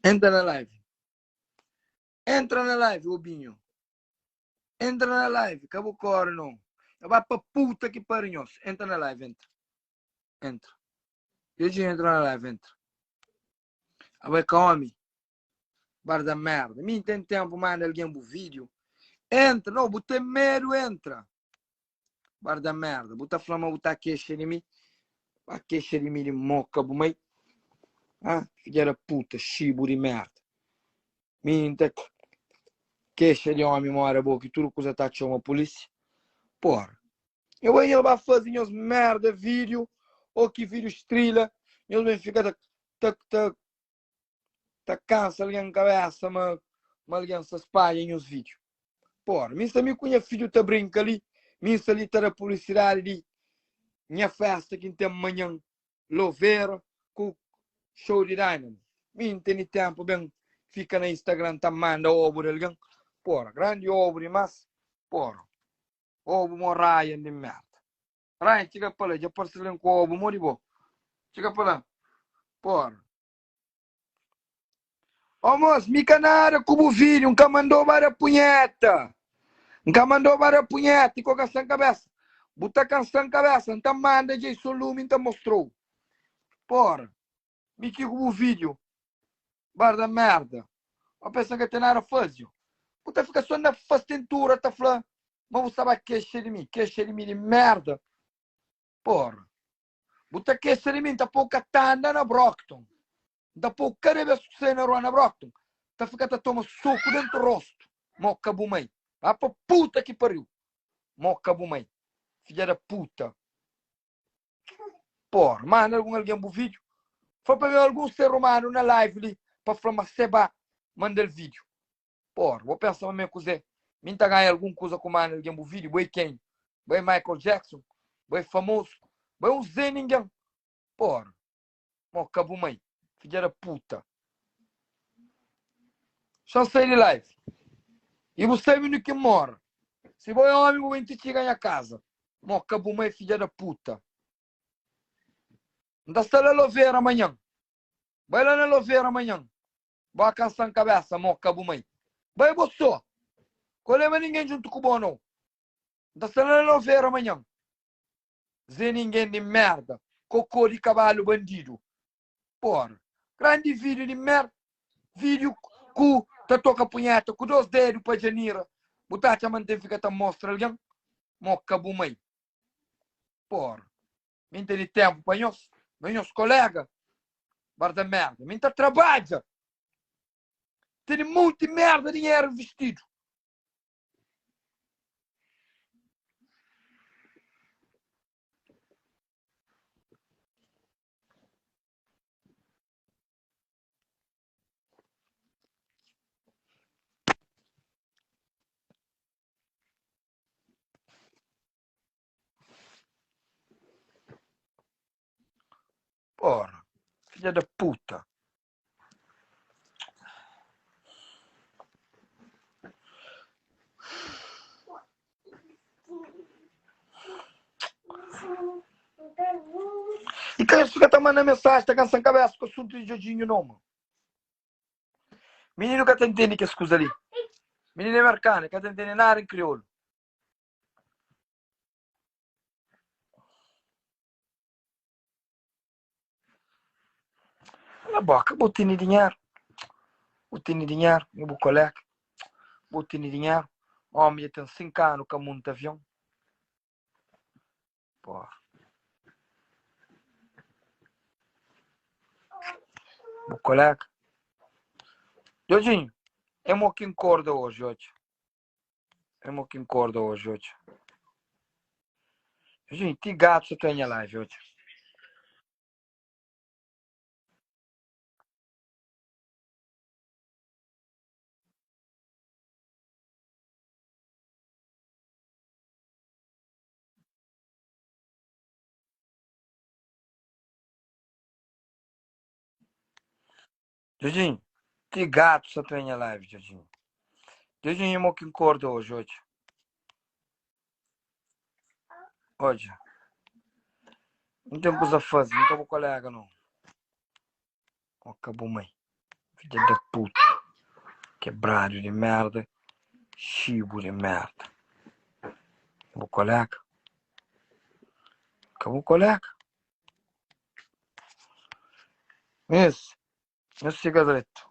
Entra na live. Entra na live, Obinho. Entra na live. Acabou corno. Vai pra puta que pariu. Entra na live, entra. Entra. Eu já entro na live, entra. Vai com homem. Bar da merda. Me tem tempo, manda alguém pro vídeo. Entra, não, bota medo, entra. Bar da merda. Bota flama, bota queixa de mim. A queixa de mim de moca, bumei. Ah, filha da puta, chibo de merda. Minta queixa de homem, mora boca, e tudo coisa tá uma polícia. Porra. Eu ainda vai fazer as merda, vídeo, ou que vídeo estrela, e eles vão ficar tá cansa ali na cabeça, mas alguém se espalha em os vídeos. Porra, minha também conha filho tá brinca ali, minha ali tá da publicidade ali, minha festa que tem amanhã, louveira, com show de Dynamo. Minha tem tempo, bem, fica no Instagram, tá manda obra alguém. Porra, grande obra, mas, porra, obra morraia de merda. Ryan, chega para lá, já parcelei com obra, moribo. Chega para lá. Porra. Ô, moço, me canara como filho, nunca mandou para a punheta. Nunca mandou para a punheta, e com a canção cabeça. Bota canção cabeça, então manda de solume, então mostrou. Porra. Me que como vídeo. Bar da merda. Eu penso que tem nada a fazer. Puta, fica só na fastentura, tá falando. Mas você sabe queixa de mim de merda. Porra. Bota queixa de mim, tá pouca tanda na Brockton. Da pouco cada vez que você na Brockton, tá ficando a tomar soco dentro do rosto. Moca bumei. Vai pra puta que pariu. Moca bumei. Filha da puta. Porra, manda alguém pro vídeo. Foi pra ver algum ser humano na live ali, pra falar, seba, manda o vídeo. Porra, vou pensar na minha coisa. Minta ganha alguma coisa com manda alguém pro vídeo. Vai quem? Vai Michael Jackson? Vai famoso? Vai um Zé ninguém? Porra. Moca bumei. Filha da puta. Só sair de live. E você menino que mora. Se você é homem, vou te chegar em casa. Moca bumei, filha da puta. Não está na louveira amanhã. Vai lá na louveira amanhã. Vai cansar a cabeça, moca bumei. Vai você. Coleva ninguém junto com o Bono. Não está na louveira amanhã. Zé ninguém de merda. Cocô de cavalo bandido. Porra. Grande vídeo de merda. Vídeo com tá toca punheta, com 2 dedos para janeiro. Botar a mantém fica tá mostra alguém. Moca bumei. Porra. Não tem tempo para nós. Meus colegas. Bar da merda. Minta trabalha. Tem muito merda dinheiro vestido. Porra. Filha da puta. E que isso que tá mandando mensagem, tá cansando a cabeça com o assunto de Jodinho, não, mano. Menino que tá entendendo que as coisas ali. Menino americano, que tá entendendo nada em crioulo. Cala a boca, botei dinheiro. Botei dinheiro, meu colega. Botei dinheiro. Homem, tem 5 anos com muito avião. Porra. Meu colega. Jodinho, é mo que encorda hoje. É mo que encorda hoje. Jodinho, que gato você tem live hoje? Jodinho, que gato você tem live, Jodinho? Jodinho, é mo que encorda hoje. Hoje. Não tem coisa a fazer, não tô com colega, não. Acabou, mãe. Filha da puta. Quebrado de merda. Chibo de merda. Acabou, colega? Acabou, colega? Esse cigarreto.